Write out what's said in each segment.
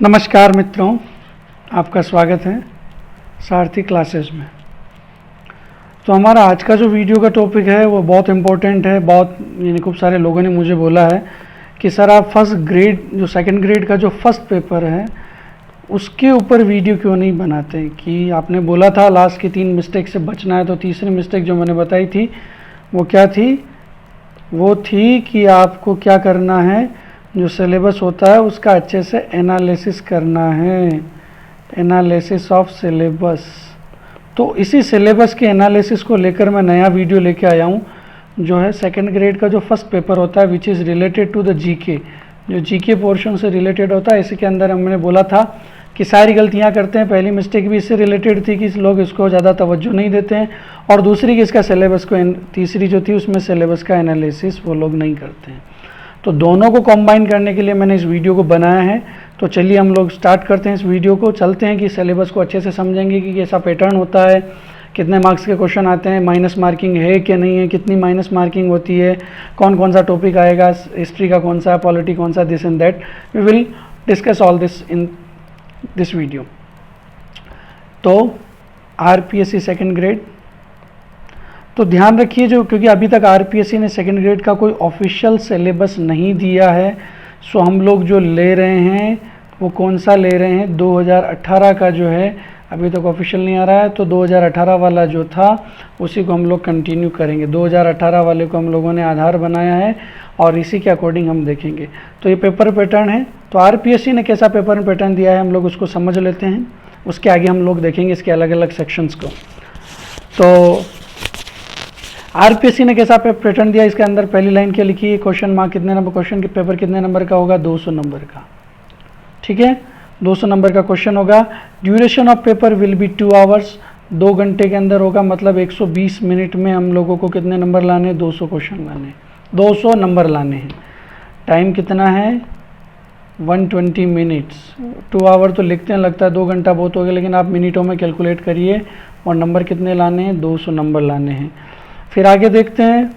नमस्कार मित्रों, आपका स्वागत है सारथी क्लासेस में। तो हमारा आज का जो वीडियो का टॉपिक है वो बहुत इम्पोर्टेंट है। यानी खूब सारे लोगों ने मुझे बोला है कि सर आप फर्स्ट ग्रेड जो सेकंड ग्रेड का जो फर्स्ट पेपर है उसके ऊपर वीडियो क्यों नहीं बनाते। कि आपने बोला था लास्ट की 3 मिस्टेक से बचना है, तो तीसरी मिस्टेक जो मैंने बताई थी वो क्या थी? वो थी कि आपको क्या करना है, जो सिलेबस होता है उसका अच्छे से एनालिसिस करना है, एनालिसिस ऑफ सिलेबस। तो इसी सिलेबस के एनालिसिस को लेकर मैं नया वीडियो लेके आया हूँ, जो है सेकंड ग्रेड का जो फर्स्ट पेपर होता है which is related to the GK, जो जीके पोर्शन से रिलेटेड होता है। इसी के अंदर हमने बोला था कि सारी गलतियाँ करते हैं। पहली मिस्टेक भी इससे रिलेटेड थी कि लोग इसको ज़्यादा तवज्जो नहीं देते हैं, और दूसरी कि इसका सिलेबस को, तीसरी जो थी उसमें सिलेबस का एनालिसिस वो लोग नहीं करते हैं। तो दोनों को कंबाइन करने के लिए मैंने इस वीडियो को बनाया है। तो चलिए हम लोग स्टार्ट करते हैं इस वीडियो को। चलते हैं कि सिलेबस को अच्छे से समझेंगे कि कैसा पैटर्न होता है, कितने मार्क्स के क्वेश्चन आते हैं, माइनस मार्किंग है कि नहीं है, कितनी माइनस मार्किंग होती है, कौन कौन सा टॉपिक आएगा, हिस्ट्री का कौन सा, पॉलिटी कौन सा, this and that. We will discuss all this in this video. तो आरपीएससी सेकेंड ग्रेड, तो ध्यान रखिए जो, क्योंकि अभी तक आरपीएससी ने सेकेंड ग्रेड का कोई ऑफिशियल सिलेबस नहीं दिया है। सो हम लोग जो ले रहे हैं वो कौन सा ले रहे हैं, 2018 का जो है अभी तक ऑफिशियल नहीं आ रहा है। तो 2018 वाला जो था उसी को हम लोग कंटिन्यू करेंगे। 2018 वाले को हम लोगों ने आधार बनाया है और इसी के अकॉर्डिंग हम देखेंगे। तो ये पेपर पैटर्न है। तो आरपीएससी ने कैसा पेपर पैटर्न दिया है हम लोग उसको समझ लेते हैं, उसके आगे हम लोग देखेंगे इसके अलग अलग सेक्शंस को। तो आरपीएससी ने कैसा पैटर्न दिया, इसके अंदर पहली लाइन क्या लिखी है, क्वेश्चन मार्क कितने नंबर, क्वेश्चन के पेपर कितने नंबर का होगा, 200 नंबर का। ठीक है, 200 नंबर का क्वेश्चन होगा। Duration of paper will be 2 hours, 2 घंटे के अंदर होगा। मतलब 120 मिनट में हम लोगों को कितने नंबर लाने हैं, 200 क्वेश्चन लाने, 200 नंबर लाने हैं। टाइम कितना है, 120 मिनट्स। 2 आवर तो लिखते हैं, लगता है 2 घंटा बहुत हो गया, लेकिन आप मिनटों में कैलकुलेट करिए। और नंबर कितने लाने हैं, 200 नंबर लाने हैं। फिर आगे देखते हैं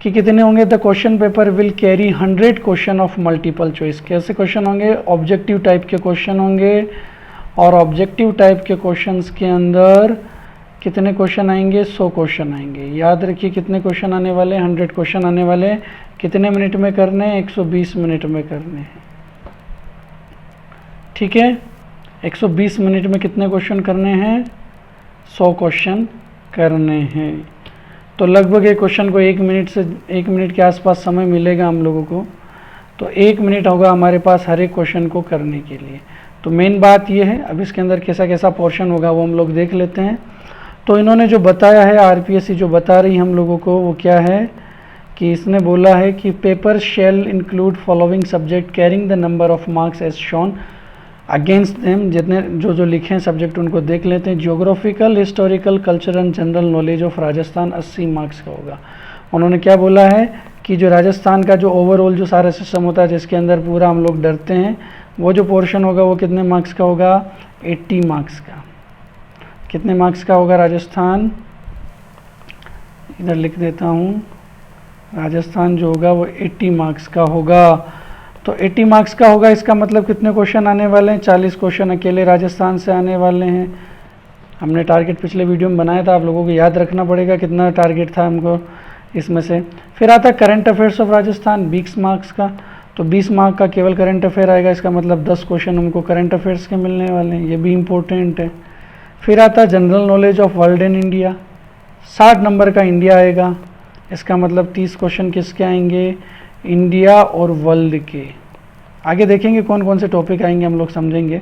कि कितने होंगे। The question paper will carry 100 question of multiple choice. कैसे क्वेश्चन होंगे, ऑब्जेक्टिव टाइप के क्वेश्चन होंगे। और ऑब्जेक्टिव टाइप के क्वेश्चंस के अंदर कितने क्वेश्चन आएंगे, 100 क्वेश्चन आएंगे। याद रखिए कितने क्वेश्चन आने वाले, 100 क्वेश्चन आने वाले। कितने मिनट में करने हैं, 120 मिनट में करने हैं। ठीक है, 120 मिनट में कितने क्वेश्चन करने हैं, 100 क्वेश्चन करने हैं। तो लगभग एक क्वेश्चन को 1 मिनट के आसपास समय मिलेगा हम लोगों को। तो 1 मिनट होगा हमारे पास हर एक क्वेश्चन को करने के लिए। तो मेन बात ये है। अब इसके अंदर कैसा कैसा पोर्शन होगा वो हम लोग देख लेते हैं। तो इन्होंने जो बताया है, आरपीएससी जो बता रही हम लोगों को, वो क्या है कि इसने बोला है कि paper shall include following subject carrying the number of marks as shown against them. जितने जो लिखे हैं सब्जेक्ट उनको देख लेते हैं। Geographical, historical, culture and general knowledge of Rajasthan 80 marks का होगा। उन्होंने क्या बोला है कि जो राजस्थान का जो ओवरऑल जो सारा सिस्टम होता है जिसके अंदर पूरा हम लोग डरते हैं, वो जो पोर्शन होगा वो कितने मार्क्स का होगा, 80 मार्क्स का। कितने मार्क्स का होगा राजस्थान, इधर लिख देता हूँ, राजस्थान जो होगा वो 80 मार्क्स का होगा। तो 80 मार्क्स का होगा, इसका मतलब कितने क्वेश्चन आने वाले हैं, 40 क्वेश्चन अकेले राजस्थान से आने वाले हैं। हमने टारगेट पिछले वीडियो में बनाया था, आप लोगों को याद रखना पड़ेगा कितना टारगेट था हमको इसमें से। फिर आता है current affairs of Rajasthan, 20 marks का। तो 20 मार्क का केवल करंट अफेयर आएगा, इसका मतलब 10 क्वेश्चन हमको करंट अफेयर्स के मिलने वाले हैं, ये भी इम्पोर्टेंट है। फिर आता है general knowledge of world and India, 60 number का इंडिया आएगा। इसका मतलब 30 क्वेश्चन किसके आएंगे, इंडिया और वर्ल्ड के। आगे देखेंगे कौन कौन से टॉपिक आएंगे, हम लोग समझेंगे।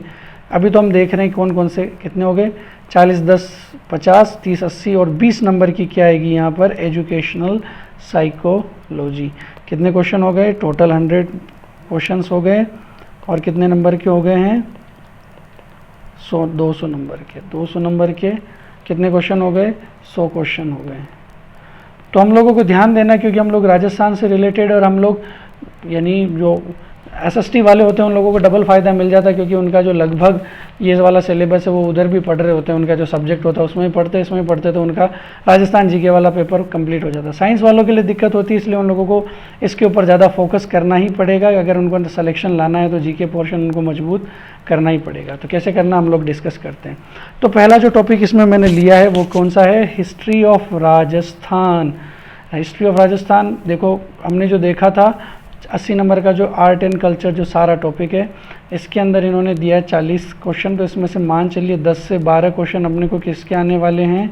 अभी तो हम देख रहे हैं कौन कौन से कितने हो गए, 40, 10, 50, 30, 80 और 20 नंबर की क्या आएगी यहाँ पर, एजुकेशनल साइकोलॉजी। कितने क्वेश्चन हो गए, टोटल 100 क्वेश्चंस हो गए। और कितने नंबर के हो गए हैं, 200 नंबर के। 200 नंबर के कितने क्वेश्चन हो गए, 100 क्वेश्चन हो गए। तो हम लोगों को ध्यान देना, क्योंकि हम लोग राजस्थान से रिलेटेड, और हम लोग यानी जो एसएसटी वाले होते हैं उन लोगों को डबल फ़ायदा मिल जाता है, क्योंकि उनका जो लगभग ये वाला सिलेबस है वो उधर भी पढ़ रहे होते हैं, उनका जो सब्जेक्ट होता है उसमें भी पढ़ते इसमें भी पढ़ते, तो उनका राजस्थान जीके वाला पेपर कंप्लीट हो जाता है। साइंस वालों के लिए दिक्कत होती है, इसलिए उन लोगों को इसके ऊपर ज़्यादा फोकस करना ही पड़ेगा। अगर उनको सिलेक्शन लाना है तो जीके पोर्शन उनको मजबूत करना ही पड़ेगा। तो कैसे करना हम लोग डिस्कस करते हैं। तो पहला जो टॉपिक इसमें मैंने लिया है वो कौन सा है, history of Rajasthan. History of Rajasthan देखो, हमने जो देखा था 80 नंबर का जो आर्ट एंड कल्चर जो सारा टॉपिक है, इसके अंदर इन्होंने दिया है 40 क्वेश्चन। तो इसमें से मान चलिए 10 से 12 क्वेश्चन अपने को किसके आने वाले हैं,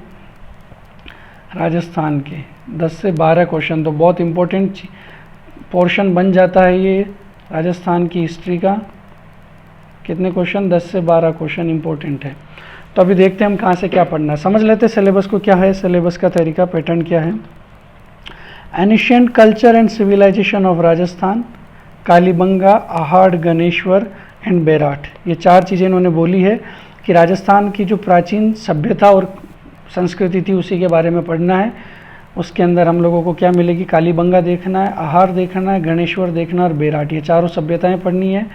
राजस्थान के। 10 से 12 क्वेश्चन तो बहुत इम्पोर्टेंट पोर्शन बन जाता है ये राजस्थान की हिस्ट्री का। कितने क्वेश्चन, 10 से 12 क्वेश्चन इंपॉर्टेंट है। तो अभी देखते हैं हम कहाँ से क्या पढ़ना है, समझ लेते हैं सिलेबस को क्या है, सिलेबस का तरीका पैटर्न क्या है। Ancient culture and civilisation of Rajasthan, Kalibanga, Ahar, Ganeshwar and Bairat, ये 4 चीज़ें इन्होंने बोली है कि राजस्थान की जो प्राचीन सभ्यता और संस्कृति थी उसी के बारे में पढ़ना है। उसके अंदर हम लोगों को क्या मिलेगी, कालीबंगा देखना है, आहाड़ देखना है, गणेश्वर देखना और बेराट, ये चारों सभ्यताएं पढ़नी है।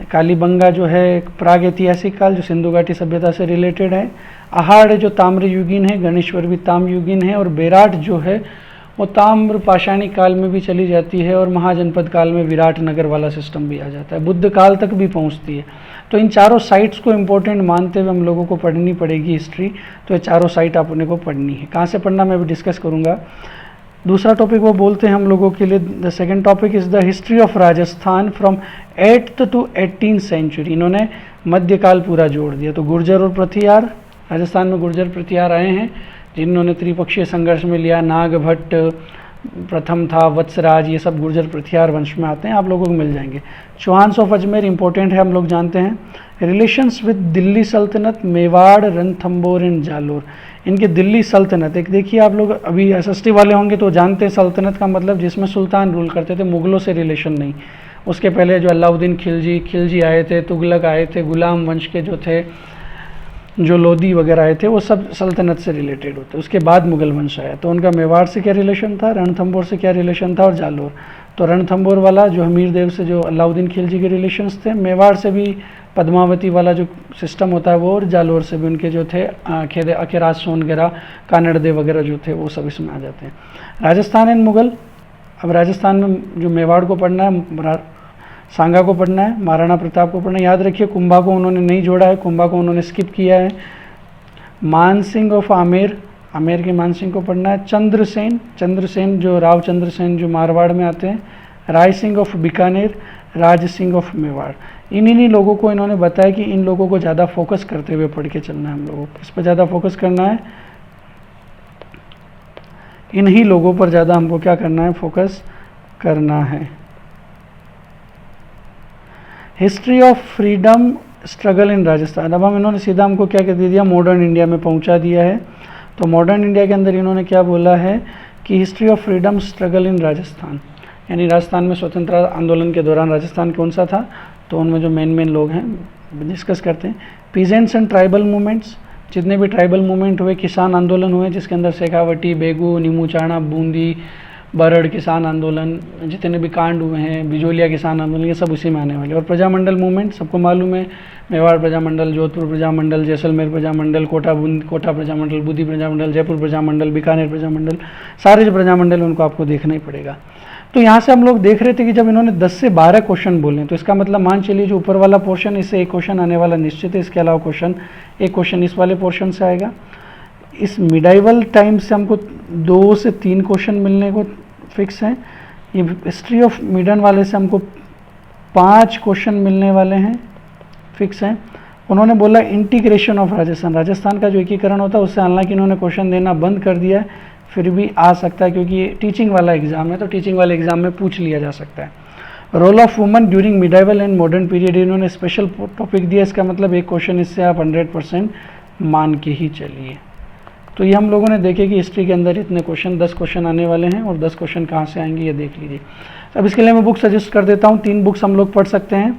कालीबंगा जो है एक प्राग ऐतिहासिक काल जो सिंधु घाटी सभ्यता से रिलेटेड है, आहाड़ जो ताम्र युगीन है, गणेश्वर भी ताम्र युगीन है और बेराट जो है वो ताम्र पाषाणी काल में भी चली जाती है और महाजनपद काल में विराट नगर वाला सिस्टम भी आ जाता है, बुद्ध काल तक भी पहुंचती है। तो इन चारों साइट्स को इम्पोर्टेंट मानते हुए हम लोगों को पढ़नी पड़ेगी हिस्ट्री। तो ये चारों साइट अपने को पढ़नी है। कहाँ से पढ़ना मैं भी डिस्कस करूँगा। दूसरा टॉपिक वो बोलते हैं हम लोगों के लिए, the second topic is the history of Rajasthan from 8th to 18th century. इन्होंने मध्यकाल पूरा जोड़ दिया। तो गुर्जर और प्रतिहार, राजस्थान में गुर्जर प्रतिहार आए हैं जिन्होंने त्रिपक्षीय संघर्ष में लिया। नागभट्ट प्रथम था, वत्सराज, ये सब गुर्जर प्रतिहार वंश में आते हैं, आप लोगों को मिल जाएंगे। चौहान्स ऑफ अजमेर इंपॉर्टेंट है, हम लोग जानते हैं। रिलेशंस विद दिल्ली सल्तनत, मेवाड़, रणथंबोर एंड जालोर, इनके दिल्ली सल्तनत। एक देखिए आप लोग अभी एसएसटी वाले होंगे तो जानते हैं सल्तनत का मतलब जिसमें सुल्तान रूल करते थे, मुगलों से रिलेशन नहीं। उसके पहले जो अलाउद्दीन खिलजी आए थे, तुगलक आए थे, गुलाम वंश के जो थे, जो लोधी वगैरह आए थे, वो सब सल्तनत से रिलेटेड होते। उसके बाद मुगल वंश आया। तो उनका मेवाड़ से क्या रिलेशन था, रणथंबोर से क्या रिलेशन था और जालोर। तो रणथंबोर वाला जो हमीर देव से जो अलाउद्दीन खिलजी के रिलेशंस थे, मेवाड़ से भी पद्मावती वाला जो सिस्टम होता है वो, और जालोर से भी उनके जो थे खेदे अकेराज सोनगरा, कानड़देव वगैरह जो थे वो सब इसमें आ जाते हैं। राजस्थान एंड मुगल, अब राजस्थान में जो मेवाड़ को पढ़ना है, सांगा को पढ़ना है, महाराणा प्रताप को पढ़ना है। याद रखिए कुंभा को उन्होंने नहीं जोड़ा है, कुंभा को उन्होंने स्किप किया है। मानसिंह ऑफ आमेर, आमेर के मानसिंह को पढ़ना है। चंद्रसेन जो राव चंद्रसेन जो मारवाड़ में आते हैं। Rai Singh of Bikaner, Raj Singh of Mewar. इन्हीं लोगों को इन्होंने बताया कि इन लोगों को ज़्यादा फोकस करते हुए पढ़ के चलना है हम लोगों को। इस पर ज़्यादा फोकस करना है, इन्हीं लोगों पर ज़्यादा हमको क्या करना है, फोकस करना है। History of freedom struggle in Rajasthan, अब हम इन्होंने सीधा हमको क्या कह दिया, मॉडर्न इंडिया में पहुंचा दिया है। तो मॉडर्न इंडिया के अंदर इन्होंने क्या बोला है कि history of freedom struggle in Rajasthan, यानी राजस्थान में स्वतंत्रता आंदोलन के दौरान राजस्थान कौन सा था, तो उनमें जो मेन लोग हैं डिस्कस करते हैं। पीजेंट्स एंड ट्राइबल मूवमेंट्स, जितने भी ट्राइबल मूवमेंट हुए, किसान आंदोलन हुए जिसके अंदर शेखावटी, बेगू, नीमू चाणा, बूंदी, बरड़ किसान आंदोलन, जितने भी कांड हुए हैं, बिजोलिया किसान आंदोलन, ये सब उसी में आने वाले। और प्रजामंडल मूवमेंट सबको मालूम है, मेवाड़ प्रजामंडल, जोधपुर प्रजामंडल, जैसलमेर प्रजामंडल, कोटा प्रजामंडल, बुद्धि प्रजामंडल, जयपुर प्रजामंडल, बीकानेर प्रजामंडल, सारे जो प्रजामंडल उनको आपको देखना ही पड़ेगा। तो यहाँ से हम लोग देख रहे थे कि जब इन्होंने 10 से 12 क्वेश्चन बोले तो इसका मतलब मान चलिए जो ऊपर वाला पोर्शन, इससे एक क्वेश्चन आने वाला निश्चित है। इसके अलावा एक क्वेश्चन इस वाले पोर्शन से आएगा। इस मिडाइवल टाइम से हमको 2 से 3 क्वेश्चन मिलने को फिक्स हैं। ये हिस्ट्री ऑफ मिडन वाले से हमको 5 क्वेश्चन मिलने वाले हैं, फिक्स हैं। उन्होंने बोला इंटीग्रेशन ऑफ राजस्थान, राजस्थान का जो एकीकरण होता है उससे हालांकि इन्होंने क्वेश्चन देना बंद कर दिया है, फिर भी आ सकता है क्योंकि ये टीचिंग वाला एग्जाम है, तो टीचिंग वाले एग्जाम में पूछ लिया जा सकता है। Role of woman during medieval and modern period, इन्होंने स्पेशल टॉपिक दिया। इसका मतलब एक क्वेश्चन इससे आप 100% मान के ही चलिए। तो ये हम लोगों ने देखे कि हिस्ट्री के अंदर इतने क्वेश्चन, 10 क्वेश्चन आने वाले हैं और 10 क्वेश्चन कहाँ से आएंगे ये देख लीजिए। अब इसके लिए मैं बुक सजेस्ट कर देता हूँ। 3 बुक्स हम लोग पढ़ सकते हैं।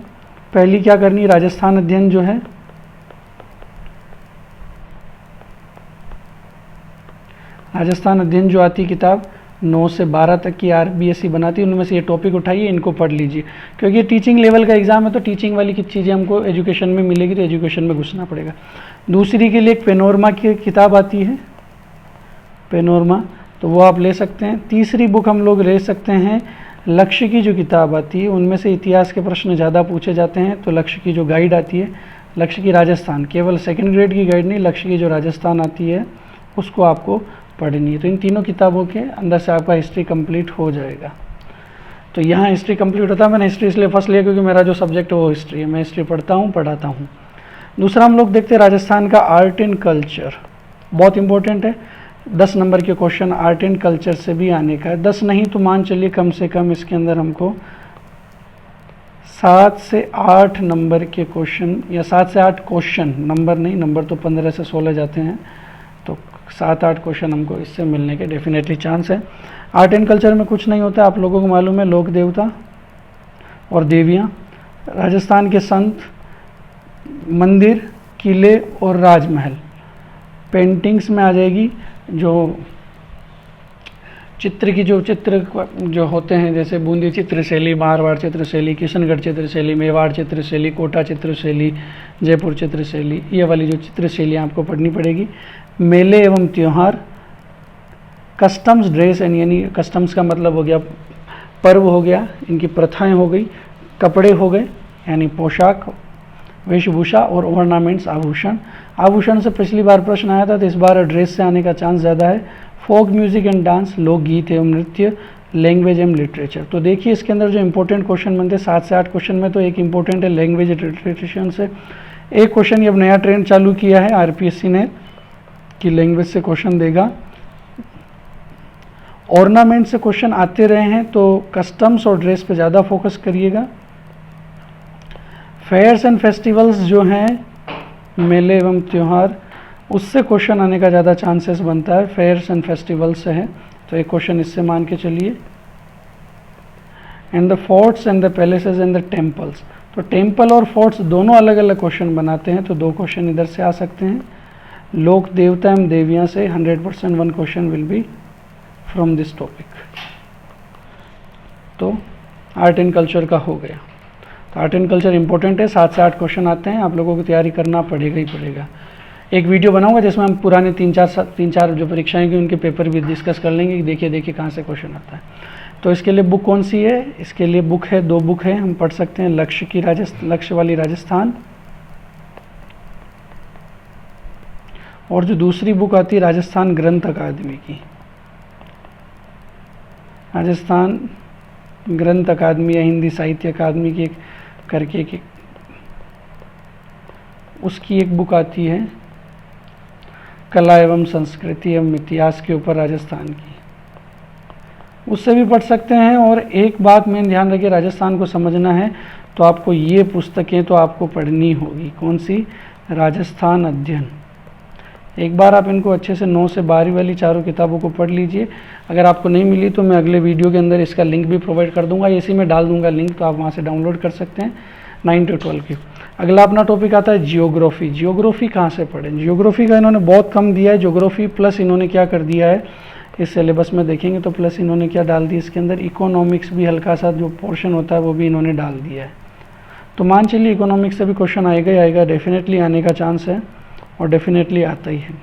पहली क्या करनी, राजस्थान अध्ययन जो है, राजस्थान अध्ययन जो आती किताब, 9 से 12 तक की आरबीएससी बनाती है, उनमें से ये टॉपिक उठाइए, इनको पढ़ लीजिए, क्योंकि ये टीचिंग लेवल का एग्जाम है तो टीचिंग वाली की चीज़ें हमको एजुकेशन में मिलेगी, तो एजुकेशन में घुसना पड़ेगा। दूसरी के लिए एक पेनोरमा की किताब आती है, पेनोरमा, तो वो आप ले सकते हैं। तीसरी बुक हम लोग ले सकते हैं लक्ष्य की जो किताब आती है, उनमें से इतिहास के प्रश्न ज़्यादा पूछे जाते हैं, तो लक्ष्य की जो गाइड आती है, लक्ष्य की राजस्थान, केवल सेकंड ग्रेड की गाइड नहीं, लक्ष्य की जो राजस्थान आती है उसको आपको पढ़नी है। तो इन तीनों किताबों के अंदर से आपका हिस्ट्री कंप्लीट हो जाएगा। तो यहाँ हिस्ट्री कंप्लीट होता है। मैंने हिस्ट्री इसलिए फर्स्ट लिया क्योंकि मेरा जो सब्जेक्ट है वो हिस्ट्री है, मैं हिस्ट्री पढ़ता हूँ, पढ़ाता हूँ। दूसरा हम लोग देखते हैं राजस्थान का आर्ट एंड कल्चर, बहुत इंपॉर्टेंट है। 10 नंबर के क्वेश्चन आर्ट एंड कल्चर से भी आने का है, 10 नहीं तो मान चलिए कम से कम इसके अंदर हमको 7 से 8 नंबर के क्वेश्चन, या 7 से 8 क्वेश्चन, नंबर नहीं, नंबर तो 15 से 16 जाते हैं, तो 7-8 क्वेश्चन हमको इससे मिलने के डेफिनेटली चांस है। आर्ट एंड कल्चर में कुछ नहीं होता, आप लोगों को मालूम है, लोक देवता और देवियाँ, राजस्थान के संत, मंदिर, किले और राजमहल। पेंटिंग्स में आ जाएगी जो चित्र की जो चित्र जो होते हैं, जैसे बूंदी चित्रशैली, मारवाड़ चित्रशैली, किशनगढ़ चित्रशैली, मेवाड़ चित्रशैली, कोटा चित्रशैली, जयपुर चित्रशैली, ये वाली जो चित्रशैलियाँ आपको पढ़नी पड़ेगी। मेले एवं त्यौहार, कस्टम्स, ड्रेस एंड, यानी कस्टम्स का मतलब हो गया पर्व हो गया, इनकी प्रथाएं हो गई, कपड़े हो गए यानी पोशाक, वेशभूषा, और ऑर्नामेंट्स, आभूषण। आभूषण से पिछली बार प्रश्न आया था, तो इस बार ड्रेस से आने का चांस ज़्यादा है। फोक म्यूजिक एंड डांस, लोकगीत एवं नृत्य, लैंग्वेज एवं लिटरेचर। तो देखिए इसके अंदर जो इंपॉर्टेंट क्वेश्चन बनते हैं 7 से 8 क्वेश्चन में, तो एक इंपॉर्टेंट है लैंग्वेज लिटरेचर से। एक क्वेश्चन ये अब नया ट्रेंड चालू किया है आरपीएससी ने कि लैंग्वेज से क्वेश्चन देगा। ऑर्नामेंट से क्वेश्चन आते रहे हैं, तो कस्टम्स और ड्रेस पे ज़्यादा फोकस करिएगा। फेयर्स एंड फेस्टिवल्स जो हैं, मेले एवं त्यौहार, उससे क्वेश्चन आने का ज़्यादा चांसेस बनता है, फेयर्स एंड फेस्टिवल्स से है, तो एक क्वेश्चन इससे मान के चलिए। And the forts and the palaces and the temples, तो टेम्पल और फोर्ट्स दोनों अलग अलग क्वेश्चन बनाते हैं, तो 2 क्वेश्चन इधर से आ सकते हैं। लोक देवता एवं देवियाँ से 100% 1 question will be from this topic. तो आर्ट एंड कल्चर का हो गया। तो आर्ट एंड कल्चर इंपॉर्टेंट है, 7 से 8 क्वेश्चन आते हैं, आप लोगों को तैयारी करना पड़ेगा ही पड़ेगा। एक वीडियो बनाऊंगा जिसमें हम पुराने 3-4 जो परीक्षाएं की उनके पेपर भी डिस्कस कर लेंगे कि देखिए कहाँ से क्वेश्चन आता है। तो इसके लिए बुक कौन सी है? इसके लिए बुक है, 2 बुक है, हम पढ़ सकते हैं। लक्ष्य वाली राजस्थान, और जो दूसरी बुक आती है राजस्थान ग्रंथ अकादमी की, राजस्थान ग्रंथ अकादमी या हिंदी साहित्य अकादमी की करके की उसकी एक बुक आती है कला एवं संस्कृति एवं इतिहास के ऊपर राजस्थान की, उससे भी पढ़ सकते हैं। और एक बात में ध्यान रखिए, राजस्थान को समझना है तो आपको ये पुस्तकें तो आपको पढ़नी होगी। कौन सी? राजस्थान अध्ययन। एक बार आप इनको अच्छे से 9 से 12 वाली चारों किताबों को पढ़ लीजिए। अगर आपको नहीं मिली तो मैं अगले वीडियो के अंदर इसका लिंक भी प्रोवाइड कर दूंगा, इसी में डाल दूंगा लिंक, तो आप वहाँ से डाउनलोड कर सकते हैं 9 से 12 की। अगला अपना टॉपिक आता है जियोग्राफी। जियोग्राफी कहाँ से पढ़ें? जियोग्राफी का इन्होंने बहुत कम दिया है, जियोग्राफी प्लस इन्होंने क्या कर दिया है इस सिलेबस में देखेंगे तो प्लस इन्होंने क्या डाल दिया इसके अंदर, इकोनॉमिक्स भी हल्का सा जो पोर्शन होता है वो भी इन्होंने डाल दिया है। तो मान चलिए इकोनॉमिक्स से भी क्वेश्चन आएगा ही आएगा, डेफिनेटली आने का चांस है और डेफिनेटली आता ही है।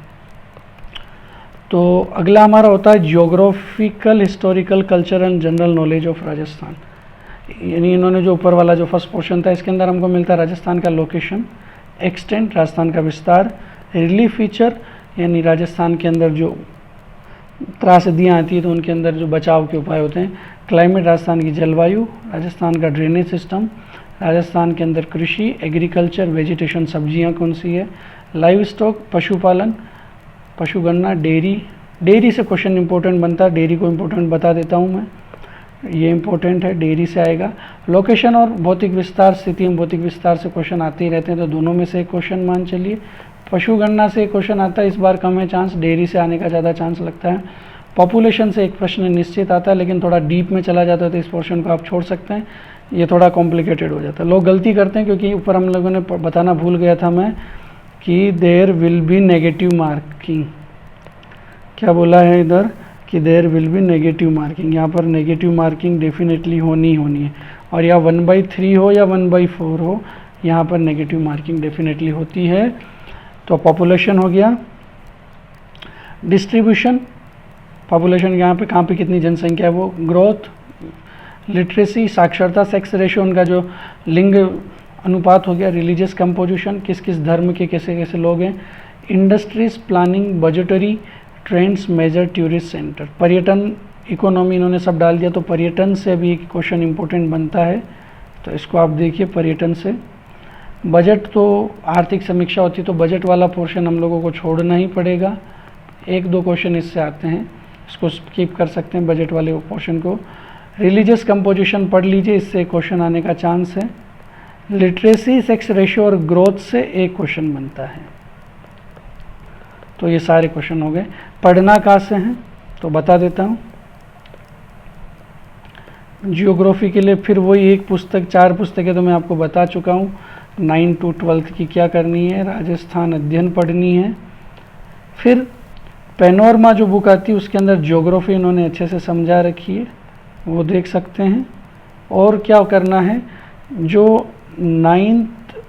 तो अगला हमारा होता है geographical, historical, culture and general knowledge of Rajasthan. यानी इन्होंने जो ऊपर वाला जो फर्स्ट पोर्शन था इसके अंदर हमको मिलता है राजस्थान का लोकेशन, एक्सटेंट, राजस्थान का विस्तार, रिलीफ फीचर यानी राजस्थान के अंदर जो त्रासदियाँ आती है तो उनके अंदर जो बचाव के उपाय होते हैं, क्लाइमेट, राजस्थान की जलवायु, राजस्थान का ड्रेनेज सिस्टम, राजस्थान के अंदर कृषि, एग्रीकल्चर, वेजिटेशन, सब्जियां कौन सी है, लाइव स्टॉक, पशुपालन, पशुगणना, डेयरी से क्वेश्चन इंपॉर्टेंट बनता है, डेयरी को इंपॉर्टेंट बता देता हूँ मैं, ये इंपॉर्टेंट है, डेयरी से आएगा। लोकेशन और भौतिक विस्तार, स्थिति एवं भौतिक विस्तार से क्वेश्चन आते ही रहते हैं, तो दोनों में से एक क्वेश्चन मान चलिए। पशुगणना से एक क्वेश्चन आता है, इस बार कम है चांस, डेयरी से आने का ज़्यादा चांस लगता है। पॉपुलेशन से एक प्रश्न निश्चित आता है, लेकिन थोड़ा डीप में चला जाता है तो इस पोर्शन को आप छोड़ सकते हैं, ये थोड़ा कॉम्प्लिकेटेड हो जाता है। लोग गलती करते हैं क्योंकि ऊपर हम लोगों ने बताना भूल गया था मैं कि there will be negative marking. क्या बोला है इधर कि कि there will be negative marking, यहाँ पर नेगेटिव मार्किंग डेफिनेटली होनी है। और या 1/3 हो या 1/4 हो, यहाँ पर नेगेटिव मार्किंग डेफिनेटली होती है। तो पॉपुलेशन हो गया। डिस्ट्रीब्यूशन, पॉपुलेशन यहाँ पे कहाँ पे कितनी जनसंख्या है वो। ग्रोथ, लिटरेसी, साक्षरता, सेक्स रेशियो, उनका जो लिंग अनुपात हो गया। रिलीजियस कंपोजिशन, किस किस धर्म के कैसे कैसे लोग हैं। Industries, planning, budgetary, trends, major tourist centre. पर्यटन, इकोनॉमी इन्होंने सब डाल दिया, तो पर्यटन से भी एक क्वेश्चन इंपॉर्टेंट बनता है, तो इसको आप देखिए पर्यटन से। बजट, तो आर्थिक समीक्षा होती है, तो बजट वाला पोर्शन हम लोगों को छोड़ना ही पड़ेगा। 1-2 क्वेश्चन इससे आते हैं, इसको स्किप कर सकते हैं बजट वाले पोर्शन को। रिलीजियस कंपोजिशन पढ़ लीजिए, इससे क्वेश्चन आने का चांस है। लिटरेसी, सेक्स रेशियो और ग्रोथ से एक क्वेश्चन बनता है। तो ये सारे क्वेश्चन हो गए। पढ़ना कहाँ से हैं तो बता देता हूँ। जियोग्राफी के लिए फिर वही एक पुस्तक, 4 पुस्तकें तो मैं आपको बता चुका हूँ। 9 to 12 की क्या करनी है, राजस्थान अध्ययन पढ़नी है। फिर पैनोरमा जो बुक आती है उसके अंदर ज्योग्राफी इन्होंने अच्छे से समझा रखी है, वो देख सकते हैं। और क्या करना है, जो 9th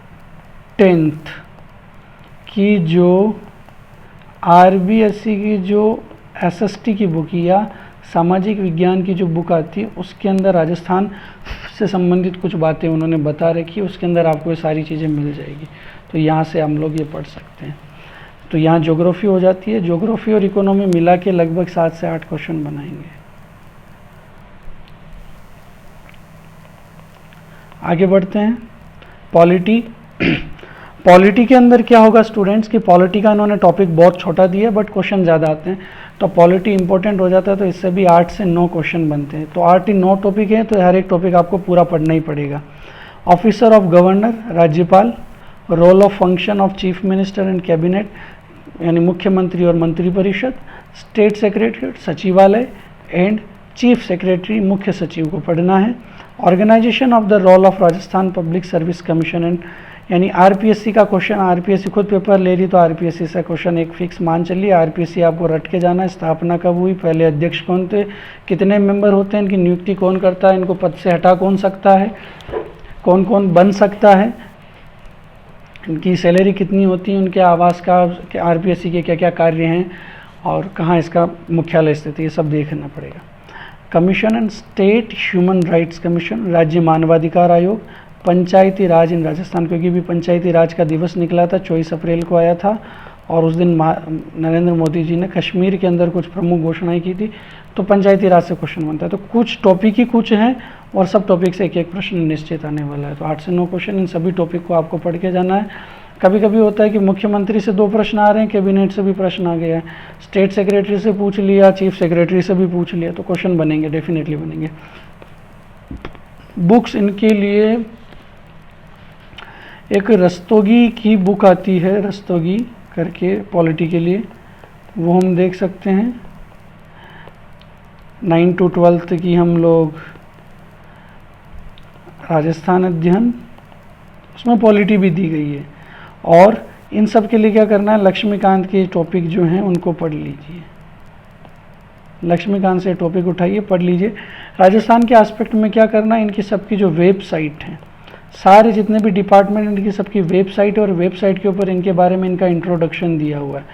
10th की जो RBSC की जो SST की बुक या सामाजिक विज्ञान की जो बुक आती है उसके अंदर राजस्थान से संबंधित कुछ बातें उन्होंने बता रखी है, उसके अंदर आपको ये सारी चीज़ें मिल जाएगी। तो यहाँ से हम लोग ये पढ़ सकते हैं। तो यहाँ ज्योग्राफी हो जाती है। ज्योग्राफी और इकोनॉमी मिला के लगभग 7 से 8 क्वेश्चन बनाएंगे। आगे बढ़ते हैं। पॉलिटी, पॉलिटी के अंदर क्या होगा स्टूडेंट्स की, पॉलिटी का इन्होंने टॉपिक बहुत छोटा दिया है बट क्वेश्चन ज़्यादा आते हैं, तो पॉलिटी इंपॉर्टेंट हो जाता है, तो इससे भी 8 से 9 क्वेश्चन बनते हैं। तो 8 ही 9 टॉपिक हैं, तो हर एक टॉपिक आपको पूरा पढ़ना ही पड़ेगा। ऑफिसर ऑफ गवर्नर, राज्यपाल। Role of function of chief minister and cabinet, यानी मुख्यमंत्री और मंत्रिपरिषद। स्टेट सेक्रेटरी, सचिवालय एंड चीफ सेक्रेटरी, मुख्य सचिव को पढ़ना है। Organisation of the role of Rajasthan public service commission and, यानी RPSC का क्वेश्चन, RPSC खुद पेपर ले रही तो RPSC से क्वेश्चन एक फिक्स मान चलिए। RPSC आपको रट के जाना है। स्थापना कब हुई, पहले अध्यक्ष कौन थे, कितने मेंबर होते हैं, इनकी नियुक्ति कौन करता है, इनको पद से हटा कौन सकता है, कौन कौन बन सकता है, इनकी सैलरी कितनी होती है, उनके आवास का, RPSC के क्या क्या कार्य हैं और कहाँ इसका मुख्यालय स्थित है, ये सब देखना पड़ेगा। Commission and state human rights commission, राज्य मानवाधिकार आयोग। पंचायती राज इन राजस्थान, क्योंकि भी पंचायती राज का दिवस निकला था, 24 अप्रैल को आया था, और उस दिन नरेंद्र मोदी जी ने कश्मीर के अंदर कुछ प्रमुख घोषणाएं की थी, तो पंचायती राज से क्वेश्चन बनता है। तो कुछ टॉपिक ही कुछ हैं और सब टॉपिक से एक एक प्रश्न निश्चित आने वाला है। तो 8 से 9 क्वेश्चन, इन सभी टॉपिक को आपको पढ़ के जाना है। कभी कभी होता है कि मुख्यमंत्री से 2 प्रश्न आ रहे हैं, कैबिनेट से भी प्रश्न आ गया है, स्टेट सेक्रेटरी से पूछ लिया, चीफ सेक्रेटरी से भी पूछ लिया, तो क्वेश्चन बनेंगे, डेफिनेटली बनेंगे। बुक्स इनके लिए एक रस्तोगी की बुक आती है, रस्तोगी करके पॉलिटी के लिए, वो हम देख सकते हैं। 9 to 12 की हम लोग राजस्थान अध्ययन, उसमें पॉलिटी भी दी गई है। और इन सब के लिए क्या करना है, लक्ष्मीकांत के टॉपिक जो हैं उनको पढ़ लीजिए। लक्ष्मीकांत से टॉपिक उठाइए, पढ़ लीजिए। राजस्थान के एस्पेक्ट में क्या करना है, इनकी सबकी जो वेबसाइट है, सारे जितने भी डिपार्टमेंट इनकी सबकी वेबसाइट है, और वेबसाइट के ऊपर इनके बारे में इनका इंट्रोडक्शन दिया हुआ है।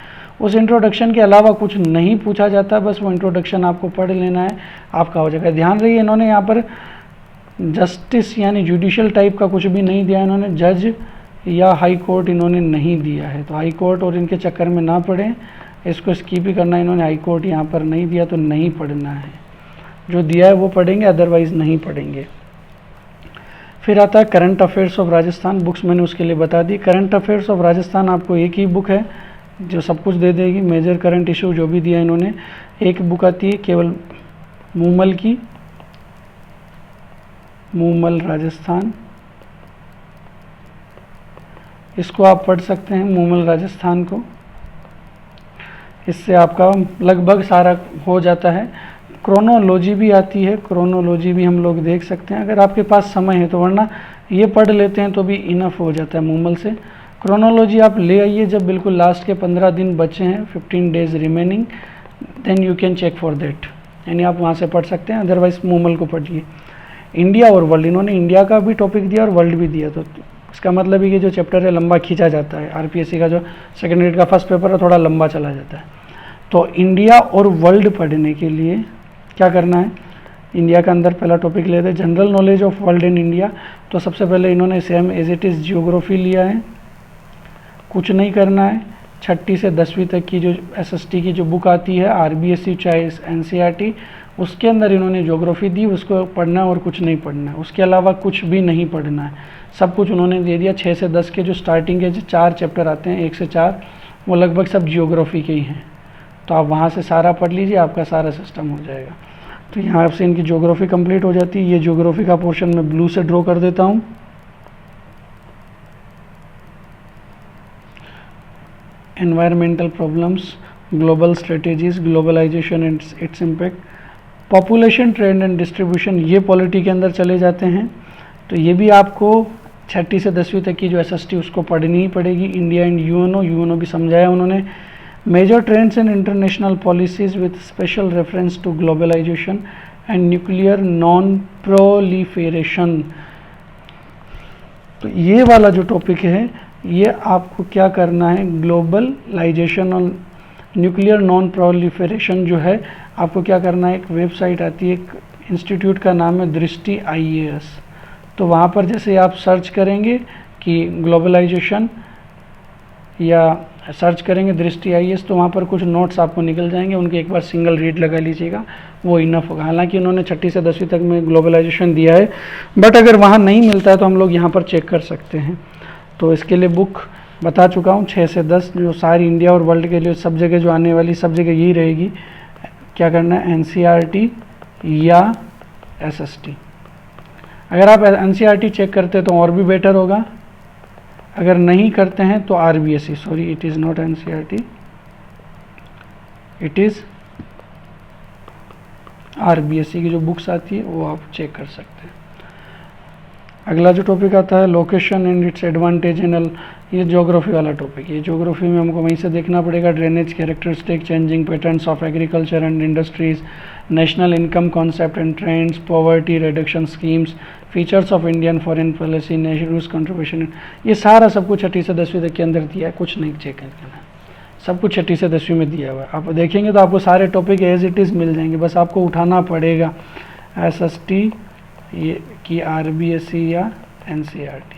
उस इंट्रोडक्शन के अलावा कुछ नहीं पूछा जाता, बस वो इंट्रोडक्शन आपको पढ़ लेना है, आपका हो जाएगा। ध्यान रहिए, इन्होंने यहाँ पर जस्टिस यानी जुडिशियल टाइप का कुछ भी नहीं दिया, इन्होंने जज या हाई कोर्ट इन्होंने नहीं दिया है, तो हाई कोर्ट और इनके चक्कर में ना पड़ें, इसको स्किप ही करना। इन्होंने हाई कोर्ट यहाँ पर नहीं दिया तो नहीं पढ़ना है, जो दिया है वो पढ़ेंगे, अदरवाइज़ नहीं पढ़ेंगे। फिर आता है current affairs of Rajasthan, books मैंने उसके लिए बता दी। करंट अफेयर्स ऑफ राजस्थान आपको एक ही बुक है जो सब कुछ दे देगी, मेजर करंट इशू जो भी दिया इन्होंने। एक बुक आती है केवल मूमल की, मूमल राजस्थान, इसको आप पढ़ सकते हैं, मूमल राजस्थान को। इससे आपका लगभग सारा हो जाता है। क्रोनोलॉजी भी आती है, क्रोनोलॉजी भी हम लोग देख सकते हैं अगर आपके पास समय है तो, वरना ये पढ़ लेते हैं तो भी इनफ हो जाता है मूमल से। क्रोनोलॉजी आप ले आइए जब बिल्कुल लास्ट के 15 दिन बचे हैं, 15 days remaining, then you can check for that. यानी आप वहाँ से पढ़ सकते हैं, अदरवाइज मूमल को पढ़िए। इंडिया और वर्ल्ड, इन्होंने इंडिया का भी टॉपिक दिया और वर्ल्ड भी दिया, तो इसका मतलब है कि जो चैप्टर है लंबा खींचा जाता है। आरपीएससी का जो सेकेंड ग्रेड का फर्स्ट पेपर है थोड़ा लंबा चला जाता है। तो इंडिया और वर्ल्ड पढ़ने के लिए क्या करना है, इंडिया का अंदर पहला टॉपिक लेते हैं general knowledge of world in India. तो सबसे पहले इन्होंने same as it is geography लिया है, कुछ नहीं करना है। 6ठी से 10वीं तक की जो एसएसटी की जो बुक आती है, आरबीएससी चाहे एनसीईआरटी, उसके अंदर इन्होंने ज्योग्राफी दी, उसको पढ़ना है और कुछ नहीं पढ़ना है, उसके अलावा कुछ भी नहीं पढ़ना है, सब कुछ उन्होंने दे दिया। 6 से 10 के जो स्टार्टिंग के जो 4 चैप्टर आते हैं 1 से 4, वो लगभग सब जियोग्राफी के ही हैं। तो आप वहाँ से सारा पढ़ लीजिए, आपका सारा सिस्टम हो जाएगा। तो यहाँ से इनकी ज्योग्राफी कंप्लीट हो जाती है। ये ज्योग्राफी का पोर्शन मैं ब्लू से ड्रॉ कर देता हूँ। Environmental problems, global strategies, globalization and its impact, population trend and distribution, ये पॉलिटी के अंदर चले जाते हैं। तो ये भी आपको 6ठी से 10वीं तक की जो एसएसटी उसको पढ़नी ही पड़ेगी। इंडिया एंड यूएनओ भी समझाया उन्होंने। Major trends in international policies with special reference to globalization and nuclear non proliferation. तो ये वाला जो टॉपिक है ये आपको क्या करना है, ग्लोबलाइजेशन और न्यूक्लियर नॉन प्रोलिफेरेशन जो है आपको क्या करना है, एक वेबसाइट आती है, एक इंस्टीट्यूट का नाम है दृष्टि IAS। तो वहाँ पर जैसे आप सर्च करेंगे कि ग्लोबलाइजेशन या सर्च करेंगे दृष्टि IAS, तो वहाँ पर कुछ नोट्स आपको निकल जाएंगे, उनके एक बार सिंगल रीड लगा लीजिएगा, वो इनफ होगा। हालांकि उन्होंने 6ठी से 10वीं तक में ग्लोबलाइजेशन दिया है, बट अगर वहाँ नहीं मिलता है तो हम लोग यहाँ पर चेक कर सकते हैं। तो इसके लिए बुक बता चुका हूँ 6 से 10 जो सारी इंडिया और वर्ल्ड के लिए सब जगह जो आने वाली सब जगह यही रहेगी। क्या करना है, NCERT या SST। अगर आप NCERT चेक करते हैं तो और भी बेटर होगा, अगर नहीं करते हैं तो RBSE, sorry it is not NCERT, it is RBSE की जो बुक्स आती है वो आप चेक कर सकते हैं। अगला जो टॉपिक आता है location and it's advantage in, ये ज्योग्राफी वाला टॉपिक है। ज्योग्राफी में हमको वहीं से देखना पड़ेगा, drainage characteristic, changing patterns of agriculture and industries, national income concept and trends, poverty reduction schemes, features of Indian foreign policy, national contribution, ये सारा सब कुछ 6ठी से 10वीं तक के अंदर दिया है, कुछ नहीं चेक करना है, सब कुछ 6ठी से 10वीं में दिया हुआ है। आप देखेंगे तो आपको सारे टॉपिक एज इट इज़ मिल जाएंगे, बस आपको उठाना पड़ेगा SST ये की RBSE या NCERT।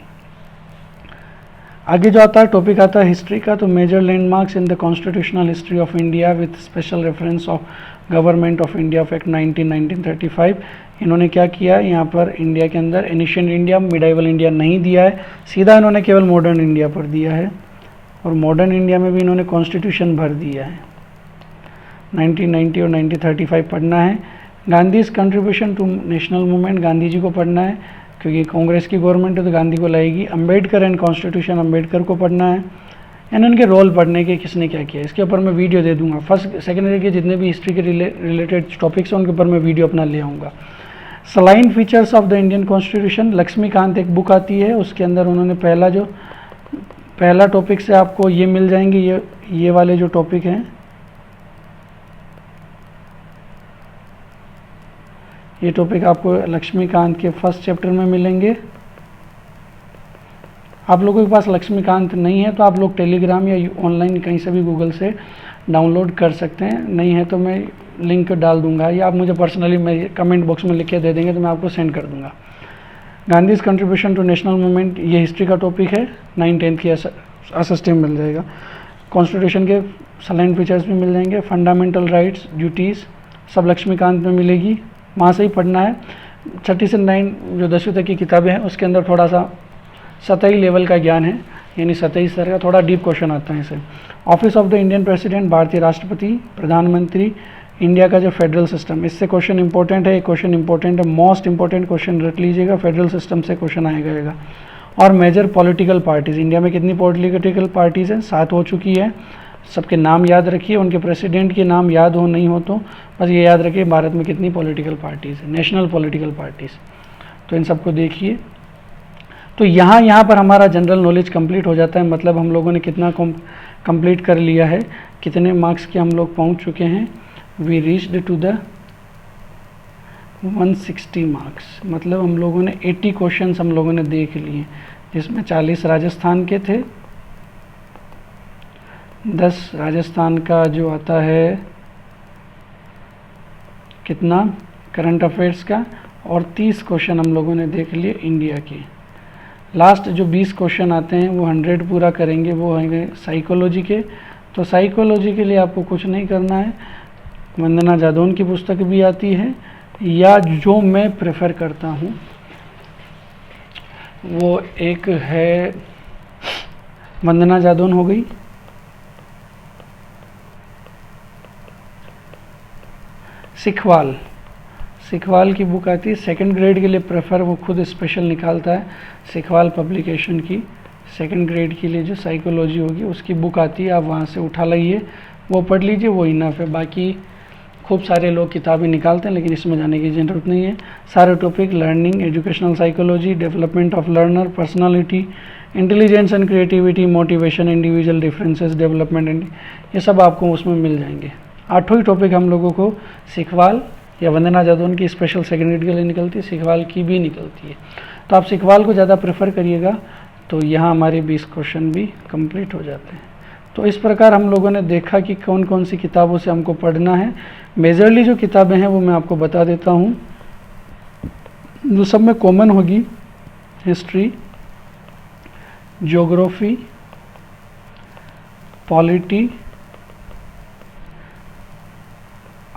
आगे जो आता है टॉपिक आता है हिस्ट्री का। तो major landmarks in the constitutional history of India with special reference of government of India of act 1935। इन्होंने क्या किया, यहाँ पर इंडिया के अंदर एनिशियंट इंडिया, मिडाइवल इंडिया नहीं दिया है, सीधा इन्होंने केवल मॉडर्न इंडिया पर दिया है। और मॉडर्न इंडिया में भी इन्होंने कॉन्स्टिट्यूशन भर दिया है। 1990 और 1935 पढ़ना है। Gandhi's contribution to national movement, Gandhi ji को पढ़ना है क्योंकि कांग्रेस की गवर्नमेंट है तो गांधी को लाएगी। अम्बेडकर एंड कॉन्स्टिट्यूशन, अम्बेडकर को पढ़ना है। एंड उनके रोल पढ़ने के, किसने क्या किया, इसके ऊपर मैं वीडियो दे दूंगा। फर्स्ट सेकेंड ईयर के जितने भी हिस्ट्री के रिलेटेड टॉपिक्स हैं उनके ऊपर मैं वीडियो अपना ले आऊँगा। Salient features of the Indian constitution, Laxmikanth एक बुक आती है, उसके अंदर उन्होंने पहला टॉपिक से आपको ये मिल जाएंगे, ये वाले जो टॉपिक हैं, ये टॉपिक आपको लक्ष्मीकांत के फर्स्ट चैप्टर में मिलेंगे। आप लोगों के पास लक्ष्मीकांत नहीं है तो आप लोग टेलीग्राम या ऑनलाइन कहीं से भी गूगल से डाउनलोड कर सकते हैं, नहीं है तो मैं लिंक डाल दूंगा या आप मुझे पर्सनली मैं कमेंट बॉक्स में लिख के दे देंगे तो मैं आपको सेंड कर दूंगा। Gandhi's contribution to national movement, ये हिस्ट्री का टॉपिक है, 9-10 की SST में मिल जाएगा। कॉन्स्टिट्यूशन के सलाइन फीचर्स भी मिल जाएंगे। फंडामेंटल राइट्स, ड्यूटीज़ सब लक्ष्मीकांत में मिलेगी, वहाँ से ही पढ़ना है। 6ठी से 9 जो 10वीं तक की किताबें हैं उसके अंदर थोड़ा सा सतही लेवल का ज्ञान है, यानी सतही स्तर का, थोड़ा डीप क्वेश्चन आता है इसे। Office of the Indian president, भारतीय राष्ट्रपति, प्रधानमंत्री, इंडिया का जो फेडरल सिस्टम, इससे क्वेश्चन इंपॉर्टेंट है, ये क्वेश्चन इंपॉर्टेंट है, मोस्ट इंपॉर्टेंट क्वेश्चन रख लीजिएगा, फेडरल सिस्टम से क्वेश्चन आएगा। और मेजर पॉलिटिकल पार्टीज़, इंडिया में कितनी पॉलिटिकल पार्टीज़ हैं, 7 हो चुकी है, सबके नाम याद रखिए, उनके प्रेसिडेंट के नाम याद हो नहीं हो तो बस ये याद रखिए भारत में कितनी पॉलिटिकल पार्टीज़ हैं, नेशनल पॉलिटिकल पार्टीज़, तो इन सबको देखिए। तो यहाँ पर हमारा जनरल नॉलेज कंप्लीट हो जाता है, मतलब हम लोगों ने कितना कंप्लीट कर लिया है, कितने मार्क्स के हम लोग पहुँच चुके हैं। We reached to the 160 marks, मतलब हम लोगों ने 80 क्वेश्चंस हम लोगों ने देख लिए, जिसमें 40 राजस्थान के थे, 10 राजस्थान का जो आता है कितना करंट अफेयर्स का, और 30 क्वेश्चन हम लोगों ने देख लिए इंडिया के। लास्ट जो 20 क्वेश्चन आते हैं वो 100 पूरा करेंगे, वो होंगे साइकोलॉजी के। तो साइकोलॉजी के लिए आपको कुछ नहीं करना है, वंदना जादौन की पुस्तक भी आती है, या जो मैं प्रेफर करता हूँ वो एक है वंदना जादौन हो गई, सिखवाल की बुक आती है, सेकंड ग्रेड के लिए प्रेफर वो खुद स्पेशल निकालता है, सिखवाल पब्लिकेशन की सेकंड ग्रेड के लिए जो साइकोलॉजी होगी उसकी बुक आती है, आप वहाँ से उठा लाइए, वो पढ़ लीजिए, वो इनफ है। बाकी खूब सारे लोग किताबें निकालते हैं, लेकिन इसमें जाने की ज़रूरत नहीं है। सारे topic learning, educational psychology, development of learner, personality, intelligence and creativity, motivation, individual differences, development, ये सब आपको उसमें मिल जाएंगे। 8 ही टॉपिक हम लोगों को सिखवाल या वंदना जादौन की स्पेशल सेकंड ग्रेड के लिए निकलती है, सिखवाल की भी निकलती है। तो आप सिखवाल को ज़्यादा प्रेफर करिएगा, तो यहाँ हमारे 20 क्वेश्चन भी कंप्लीट हो जाते हैं। तो इस प्रकार हम लोगों ने देखा कि कौन कौन सी किताबों से हमको पढ़ना है। मेजरली जो किताबें हैं वो मैं आपको बता देता हूँ, जो सब में कॉमन होगी, history, geography, polity,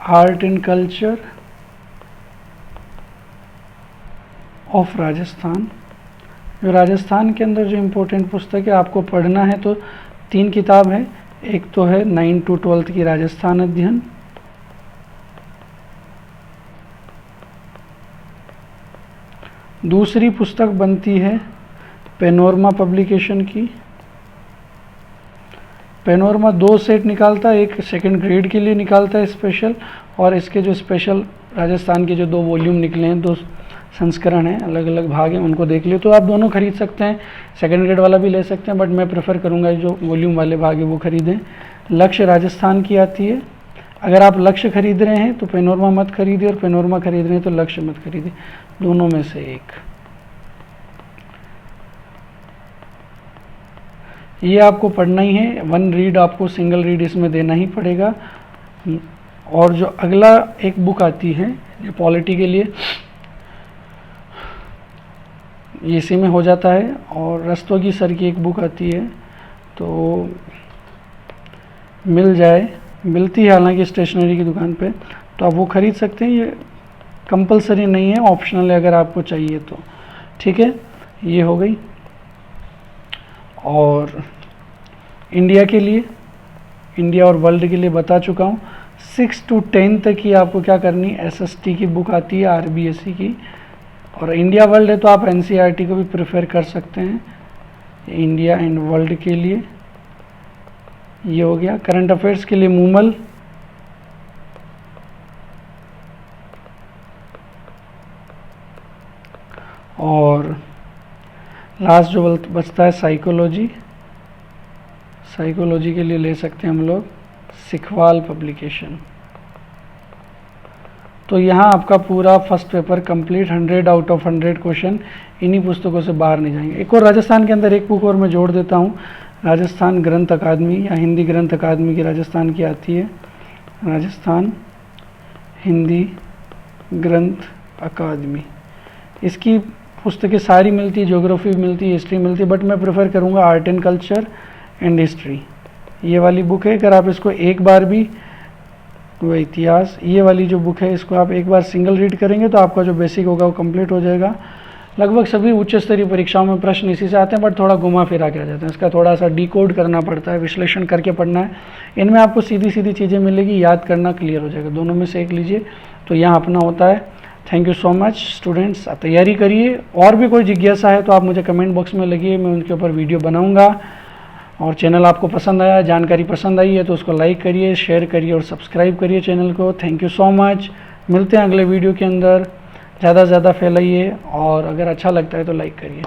art and culture of Rajasthan. जो राजस्थान के अंदर जो इम्पोर्टेंट पुस्तक है आपको पढ़ना है तो 3 किताब है, एक तो है 9 to 12 की राजस्थान अध्ययन, दूसरी पुस्तक बनती है पैनोरमा पब्लिकेशन की। पैनोरमा 2 सेट निकालता है, एक सेकंड ग्रेड के लिए निकालता है स्पेशल, और इसके जो स्पेशल राजस्थान के जो 2 वॉल्यूम निकले हैं, 2 संस्करण हैं, अलग अलग भाग हैं, उनको देख लियो। तो आप दोनों खरीद सकते हैं, सेकंड ग्रेड वाला भी ले सकते हैं, बट मैं प्रेफर करूंगा जो वॉल्यूम वाले भाग है वो खरीदें। लक्ष्य राजस्थान की आती है, अगर आप लक्ष्य खरीद रहे हैं तो पैनोरमा मत खरीदिए, और पैनोरमा खरीद रहे हैं तो लक्ष्य मत खरीदिए, दोनों में से एक। ये आपको पढ़ना ही है, 1 रीड आपको सिंगल रीड इसमें देना ही पड़ेगा। और जो अगला एक बुक आती है ये पॉलिटी के लिए, ये इसी में हो जाता है। और रस्तोगी सर की एक बुक आती है, तो मिलती है हालांकि स्टेशनरी की दुकान पे, तो आप वो खरीद सकते हैं, ये कंपलसरी नहीं है, ऑप्शनल है अगर आपको चाहिए तो। ठीक है, ये हो गई। और इंडिया के लिए, इंडिया और वर्ल्ड के लिए बता चुका हूँ। 6 to 10 तक की आपको क्या करनी, SST की बुक आती है, RBSE की। और इंडिया वर्ल्ड है तो आप NCERT को भी प्रेफर कर सकते हैं, इंडिया एंड वर्ल्ड के लिए। ये हो गया। करंट अफेयर्स के लिए मूमल, और लास्ट जो बचता है साइकोलॉजी के लिए ले सकते हैं हम लोग सिखवाल पब्लिकेशन। तो यहाँ आपका पूरा first paper complete, 100 out of 100 question इन्हीं पुस्तकों से बाहर नहीं जाएंगे। एक और राजस्थान के अंदर एक बुक और मैं जोड़ देता हूँ, राजस्थान ग्रंथ अकादमी या हिंदी ग्रंथ अकादमी की राजस्थान की आती है, राजस्थान हिंदी ग्रंथ अकादमी। इसकी पुस्तकें सारी मिलती है, ज्योग्राफी मिलती है, हिस्ट्री मिलती है, बट मैं प्रेफर करूँगा art and culture and history. ये वाली बुक है, अगर आप इसको एक बार भी, वो इतिहास, ये वाली जो बुक है इसको आप एक बार सिंगल रीड करेंगे तो आपका जो बेसिक होगा वो कंप्लीट हो जाएगा। लगभग सभी उच्च स्तरीय परीक्षाओं में प्रश्न इसी से आते हैं, बट थोड़ा घुमा फिरा के आ जाते हैं, इसका थोड़ा सा डिकोड करना पड़ता है, विश्लेषण करके पढ़ना है। इनमें आपको सीधी सीधी चीज़ें मिलेगी, याद करना क्लियर हो जाएगा। दोनों में से एक लीजिए तो यहाँ अपना होता है। Thank you so much students, आप तैयारी करिए। और भी कोई जिज्ञासा है तो आप मुझे कमेंट बॉक्स में लगिए, मैं उनके ऊपर वीडियो बनाऊँगा। और चैनल आपको पसंद आया, जानकारी पसंद आई है तो उसको लाइक करिए, शेयर करिए और सब्सक्राइब करिए चैनल को। थैंक यू सो मच, मिलते हैं अगले वीडियो के अंदर। ज़्यादा से ज़्यादा फैलाइए और अगर अच्छा लगता है तो लाइक करिए।